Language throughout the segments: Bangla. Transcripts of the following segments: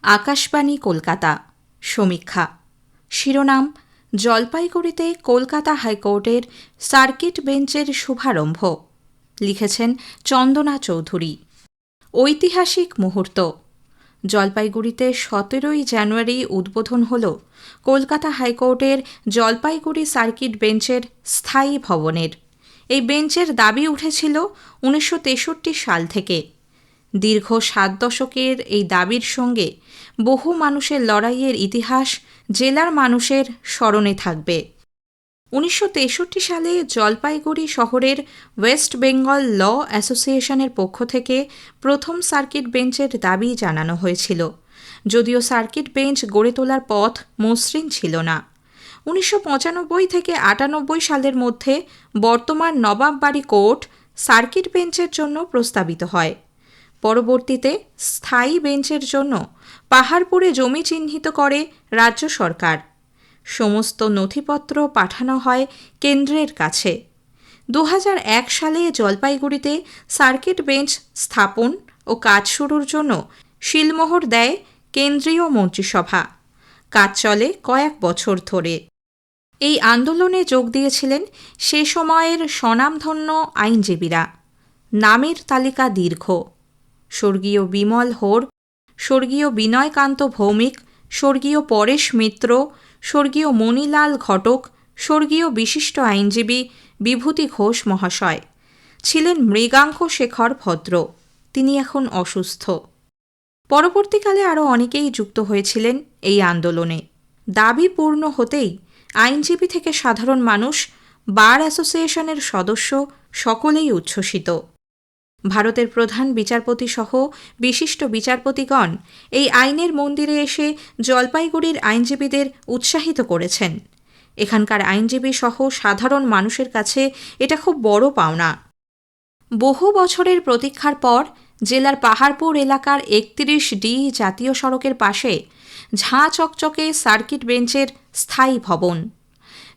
আকাশবাণী কলকাতা সমীক্ষা শিরোনাম জলপাইগুড়িতে কলকাতা হাইকোর্টের সার্কিট বেঞ্চের শুভারম্ভ। লিখেছেন চন্দনা চৌধুরী। ঐতিহাসিক মুহূর্ত। জলপাইগুড়িতে 17ই জানুয়ারি উদ্বোধন হল কলকাতা হাইকোর্টের জলপাইগুড়ি সার্কিট বেঞ্চের স্থায়ী ভবনের। এই বেঞ্চের দাবি উঠেছিল 1963 সাল থেকে। দীর্ঘ 7 দশকের এই দাবির সঙ্গে বহু মানুষের লড়াইয়ের ইতিহাস জেলার মানুষের স্মরণে থাকবে। 1963 সালে জলপাইগুড়ি শহরের ওয়েস্ট বেঙ্গল ল অ্যাসোসিয়েশনের পক্ষ থেকে প্রথম সার্কিট বেঞ্চের দাবি জানানো হয়েছিল, যদিও সার্কিট বেঞ্চ গড়ে তোলার পথ মসৃণ ছিল না। 1995 থেকে 98 সালের মধ্যে বর্তমান নবাববাড়ি কোর্ট সার্কিট বেঞ্চের জন্য প্রস্তাবিত হয়। পরবর্তীতে স্থায়ী বেঞ্চের জন্য পাহাড়পুরে জমি চিহ্নিত করে রাজ্য সরকার। সমস্ত নথিপত্র পাঠানো হয় কেন্দ্রের কাছে। 2001 সালে জলপাইগুড়িতে সার্কিট বেঞ্চ স্থাপন ও কাজ শুরুর জন্য শিলমোহর দেয় কেন্দ্রীয় মন্ত্রিসভা। কাজ চলে কয়েক বছর ধরে। এই আন্দোলনে যোগ দিয়েছিলেন সে সময়ের স্বনামধন্য আইনজীবীরা। নামের তালিকা দীর্ঘ: স্বর্গীয় বিমল হোর, স্বর্গীয় বিনয়কান্ত ভৌমিক, স্বর্গীয় পরেশ মিত্র, স্বর্গীয় মণিলাল ঘটক, স্বর্গীয় বিশিষ্ট আইনজীবী বিভূতি ঘোষ মহাশয়। ছিলেন মৃগাঙ্ক শেখর ভদ্র, তিনি এখন অসুস্থ। পরবর্তীকালে আরও অনেকেই যুক্ত হয়েছিলেন এই আন্দোলনে। দাবি পূর্ণ হতেই আইনজীবী থেকে সাধারণ মানুষ, বার অ্যাসোসিয়েশনের সদস্য সকলেই উচ্ছ্বসিত। ভারতের প্রধান বিচারপতি সহ বিশিষ্ট বিচারপতিগণ এই আইনের মন্দিরে এসে জলপাইগুড়ির আইনজীবীদের উৎসাহিত করেছেন। এখানকার আইনজীবী সহ সাধারণ মানুষের কাছে এটা খুব বড় পাওনা। বহু বছরের প্রতীক্ষার পর জেলার পাহাড়পুর এলাকার 31D জাতীয় সড়কের পাশে ঝাঁ চকচকে সার্কিট বেঞ্চের স্থায়ী ভবন।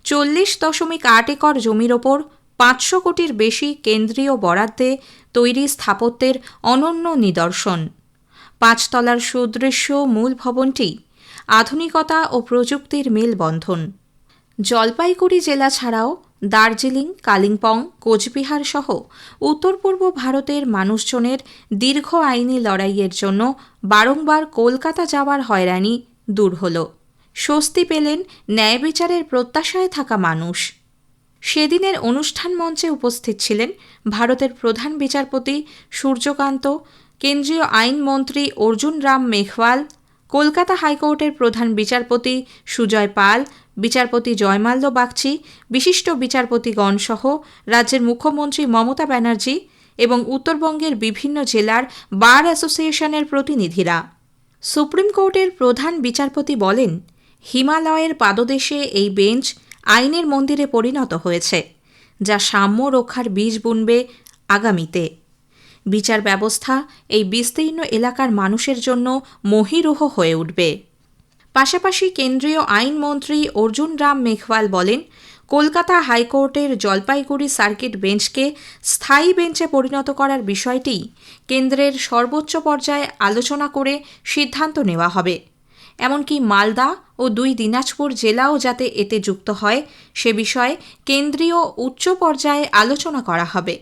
40.8 একর জমির ওপর 500 কোটির বেশি কেন্দ্রীয় বরাদ্দে তৈরি স্থাপত্যের অনন্য নিদর্শন। 5 তলার সুদৃশ্য মূল ভবনটি আধুনিকতা ও প্রযুক্তির মেলবন্ধন। জলপাইগুড়ি জেলা ছাড়াও দার্জিলিং, কালিম্পং, কোচবিহার সহ উত্তর পূর্ব ভারতের মানুষজনের দীর্ঘ আইনি লড়াইয়ের জন্য বারংবার কলকাতা যাওয়ার হয়রানি দূর হল। স্বস্তি পেলেন ন্যায় বিচারের প্রত্যাশায় থাকা মানুষ। সেদিনের অনুষ্ঠান মঞ্চে উপস্থিত ছিলেন ভারতের প্রধান বিচারপতি সূর্যকান্ত, কেন্দ্রীয় আইনমন্ত্রী অর্জুন রাম মেঘওয়াল, কলকাতা হাইকোর্টের প্রধান বিচারপতি সুজয় পাল, বিচারপতি জয়মাল্য বাগচি, বিশিষ্ট বিচারপতিগণ সহ রাজ্যের মুখ্যমন্ত্রী মমতা ব্যানার্জি এবং উত্তরবঙ্গের বিভিন্ন জেলার বার অ্যাসোসিয়েশনের প্রতিনিধিরা। সুপ্রিম কোর্টের প্রধান বিচারপতি বলেন, হিমালয়ের পাদদেশে এই বেঞ্চ আইনের মন্দিরে পরিণত হয়েছে, যা সাম্য রক্ষার বীজ বুনবে আগামীতে। বিচার ব্যবস্থা এই বিস্তীর্ণ এলাকার মানুষের জন্য মহীরুহ হয়ে উঠবে। পাশাপাশি কেন্দ্রীয় আইনমন্ত্রী অর্জুন রাম মেঘওয়াল বলেন, কলকাতা হাইকোর্টের জলপাইগুড়ি সার্কিট বেঞ্চকে স্থায়ী বেঞ্চে পরিণত করার বিষয়টি কেন্দ্রের সর্বোচ্চ পর্যায়ে আলোচনা করে সিদ্ধান্ত নেওয়া হবে। এমনকি মালদা ও 2 দিনাজপুর জেলাও যাতে এতে যুক্ত হয় সে বিষয়ে কেন্দ্রীয় উচ্চ পর্যায়ে আলোচনা করা হবে।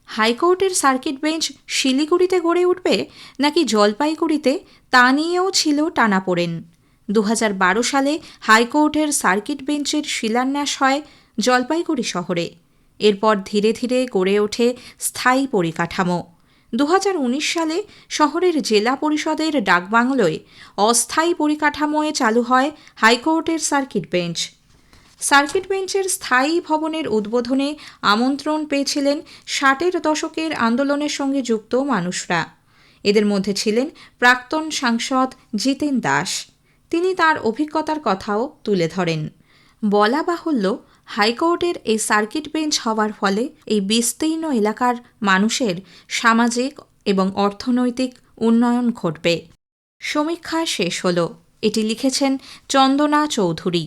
হাইকোর্টের সার্কিট বেঞ্চ শিলিগুড়িতে গড়ে উঠবে নাকি জলপাইগুড়িতে, তা নিয়েও ছিল টানাপোড়েন। 2012 সালে হাইকোর্টের সার্কিট বেঞ্চের শিলান্যাস হয় জলপাইগুড়ি শহরে। এরপর ধীরে ধীরে গড়ে ওঠে স্থায়ী পরিকাঠামো। 2019 সালে শহরের জেলা পরিষদের ডাকবাংলোয় অস্থায়ী পরিকাঠামোয় চালু হয় হাইকোর্টের সার্কিট বেঞ্চ। সার্কিট বেঞ্চের স্থায়ী ভবনের উদ্বোধনে আমন্ত্রণ পেয়েছিলেন 60-এর দশকের আন্দোলনের সঙ্গে যুক্ত মানুষরা। এদের মধ্যে ছিলেন প্রাক্তন সাংসদ জিতেন দাস। তিনি তার অভিজ্ঞতার কথাও তুলে ধরেন। বলা বাহুল্য, হাইকোর্টের এই সার্কিট বেঞ্চ হওয়ার ফলে এই বিস্তীর্ণ এলাকার মানুষের সামাজিক এবং অর্থনৈতিক উন্নয়ন ঘটবে। সমীক্ষা শেষ হল। এটি লিখেছেন চন্দনা চৌধুরী।